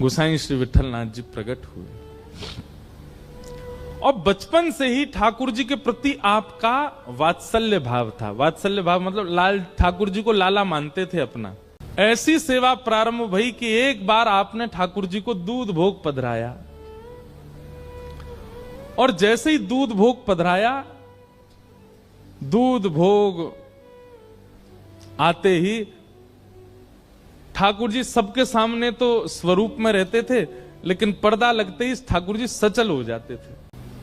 गोसाई श्री विठलनाथ जी प्रकट हुए और बचपन से ही ठाकुर जी के प्रति आपका वात्सल्य भाव था। वात्सल्य भाव मतलब लाल, ठाकुर जी को लाला मानते थे अपना। ऐसी सेवा प्रारंभ भई कि एक बार आपने ठाकुर जी को दूध भोग पधराया और जैसे ही दूध भोग पधराया, दूध भोग आते ही ठाकुर जी सबके सामने तो स्वरूप में रहते थे, लेकिन पर्दा लगते ही ठाकुर जी सचल हो जाते थे।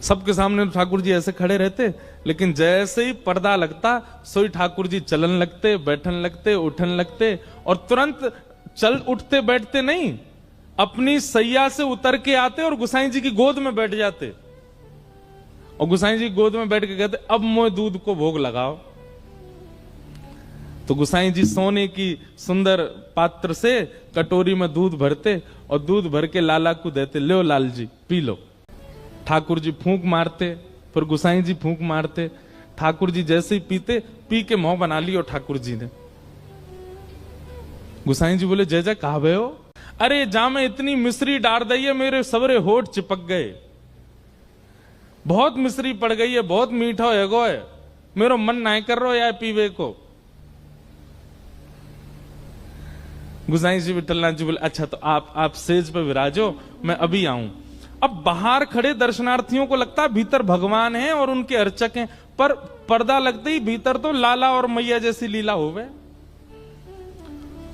सबके सामने ठाकुर जी ऐसे खड़े रहते, लेकिन जैसे ही पर्दा लगता सोई ठाकुर जी चलन लगते, बैठन लगते, उठन लगते और तुरंत चल उठते बैठते नहीं, अपनी सैया से उतर के आते और गोसाई जी की गोद में बैठ जाते और गोसाई जी गोद में बैठ के कहते अब मोए दूध को भोग लगाओ। तो गोसाई जी सोने की सुंदर पात्र से कटोरी में दूध भरते और दूध भर के लाला को देते, लो Lal G P low. Thakur ji फूंक मारते, फिर गोसाई जी फूंक मारते। ठाकुर जी जैसे ही पीते, पी के मुंह बना लियो ठाकुर जी ने। गोसाई जी बोले जय जय कहावे हो? अरे जा में इतनी मिश्री डाल दी है, मेरे सबरे होठ चिपक गए, बहुत मिश्री पड़ गई है, बहुत मीठा है गो है, मेरो मन नहीं कर रहा यार पीवे को। गोसाई जी विठलनाथ जी बोले अच्छा तो आप सेज पे विराजो, मैं अभी आऊं। अब बाहर खड़े दर्शनार्थियों को लगता भीतर भगवान हैं और उनके अर्चक हैं, पर पर्दा लगते ही भीतर तो लाला और मैया जैसी लीला हो गए।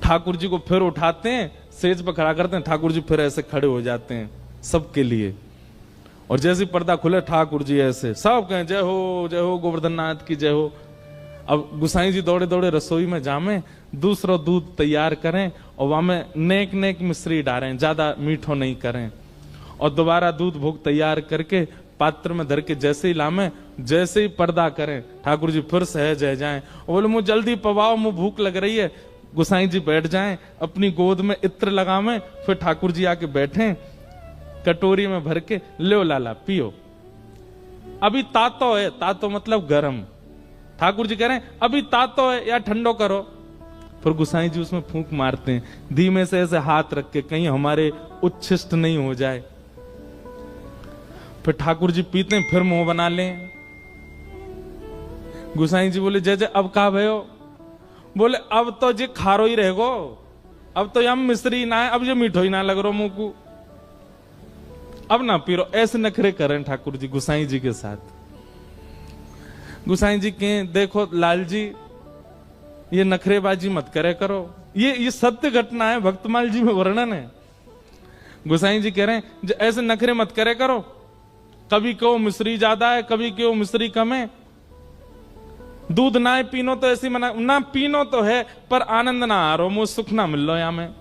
ठाकुर जी को फिर उठाते हैं, सेज पर खड़ा करते हैं, ठाकुर जी फिर ऐसे खड़े हो जाते हैं सबके लिए। और जैसे पर्दा खुले ठाकुर जी ऐसे सब कहें जय हो गोवर्धन नाथ की जय हो। अब गोसाई जी दौड़े दौड़े रसोई में जामे, दूसरा दूध तैयार करें और वहां में नेक नेक मिश्री डालें, ज्यादा मीठो नहीं करें। और दोबारा दूध भोग तैयार करके पात्र में धर के जैसे ही लामे, जैसे ही पर्दा करें, ठाकुर जी फिर सहज है जाएं और बोले मुझे जल्दी पवाओ, मुझे भूख लग रही है। गोसाई जी बैठ जाएं, अपनी गोद में इत्र लगावें, फिर ठाकुर जी आके बैठें, कटोरी में भर के लो लाला पियो। अभी तातो है, तातो मतलब गरम। ठाकुर जी कह रहे हैं अभी तातो है या ठंडो करो। फिर गोसाई जी उसमें फूंक मारते हैं, धीमे से ऐसे हाथ रख के, कहीं हमारे उच्छिष्ट नहीं हो जाए। फिर ठाकुर जी पीते हैं, फिर मुंह बना लें। गोसाई जी बोले जय जय अब कहा भयो? बोले अब तो जे खारो ही रहेगो, अब तो यम मिश्री ना है, अब जो मीठो ही ना लग रो मुंह को, अब ना पी रो। ऐसे नखरे करें ठाकुर जी गोसाई जी के साथ। गोसाई जी के देखो लाल जी ये नखरेबाजी मत करे करो, ये सत्य घटना है, भक्तमाल जी में वर्णन है। गोसाई जी कह रहे हैं ऐसे नखरे मत करे करो, कभी क्यों मिश्री ज्यादा है, कभी क्यों मिश्री कम है। दूध ना पीनो तो ऐसी मना ना पीनो तो है, पर आनंद ना आ रो, मुझे सुख ना मिल लो यहां में।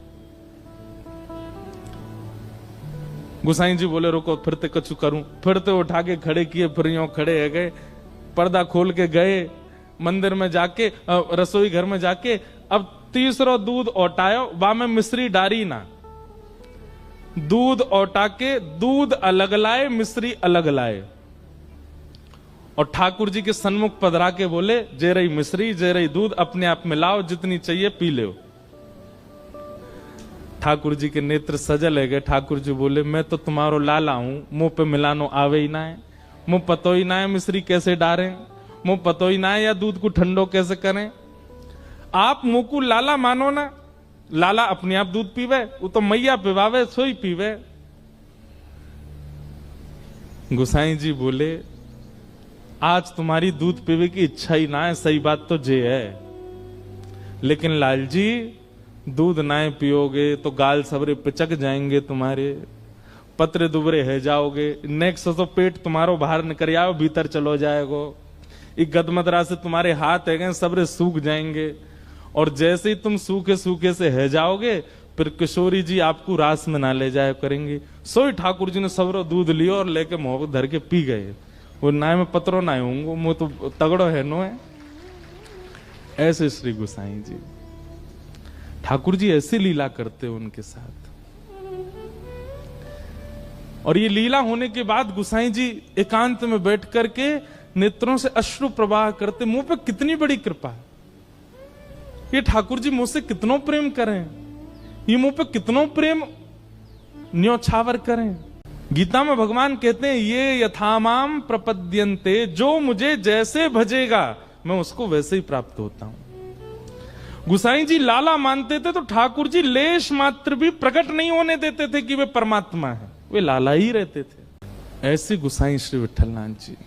गोसाई जी बोले रुको फिर ते कछु करूं। फिर ते उठा के खड़े किए, फिर यूं खड़े है गए, पर्दा खोल के गए मंदिर में जाके, रसोई घर में जाके। अब तीसरा दूध औटायो, वहां में मिश्री डारी ना, दूध औटा के दूध अलग लाए, मिश्री अलग लाए और ठाकुर जी के सन्मुख पधरा के बोले जे रही मिश्री जे रही दूध, अपने आप मिलाओ, जितनी चाहिए पी लो। ठाकुर जी के नेत्र सजल है गए। ठाकुर जी बोले मैं तो तुम्हारो लाला हूं, मुंह पे मिलानो आवे ही ना है, मुंह पतो ही ना है मिश्री कैसे डारें, मुंह पतो ही ना है या दूध को ठंडो कैसे करें। आप मुंह को लाला मानो ना, लाला अपने आप दूध पीवे, वो तो मैया पिवावे सोई पीवे। गोसाई जी बोले आज तुम्हारी दूध पीवे की इच्छा ही ना है, सही बात तो जे है, लेकिन लाल जी दूध ना पियोगे तो गाल सबरे पिचक जाएंगे तुम्हारे, पतरे दुबरे है जाओगे, नेक्स्ट तो पेट तुम्हारो बाहर निकल आओ, भीतर चलो जाएगो, एक गदमदरा से तुम्हारे हाथ है गए सबरे सूख जाएंगे, और जैसे ही तुम सूखे सूखे से है जाओगे फिर किशोरी जी आपको रास में ना ले जाया करेंगे। सोई ठाकुर जी ने सबरो दूध लियो और लेके मुंह धर के पी गए। वो नाय में पत्रो ना होंगे, मुंह तो तगड़ो है नो है। ऐसे श्री गोसाई जी, ठाकुर जी ऐसी लीला करते उनके साथ। और ये लीला होने के बाद गोसाई जी एकांत में बैठ करके नेत्रों से अश्रु प्रवाह करते, मुंह पे कितनी बड़ी कृपा, ये ठाकुर जी मुझसे कितनो प्रेम करें, ये मुंह पे कितनो प्रेम न्योछावर करें। गीता में भगवान कहते हैं ये यथामाम प्रपद्यन्ते, जो मुझे जैसे भजेगा मैं उसको वैसे ही प्राप्त होता हूं। गुसाई जी लाला मानते थे तो ठाकुर जी लेश मात्र भी प्रकट नहीं होने देते थे कि वे परमात्मा है, वे लाला ही रहते थे। ऐसे गुसाई श्री विठलनाथ जी।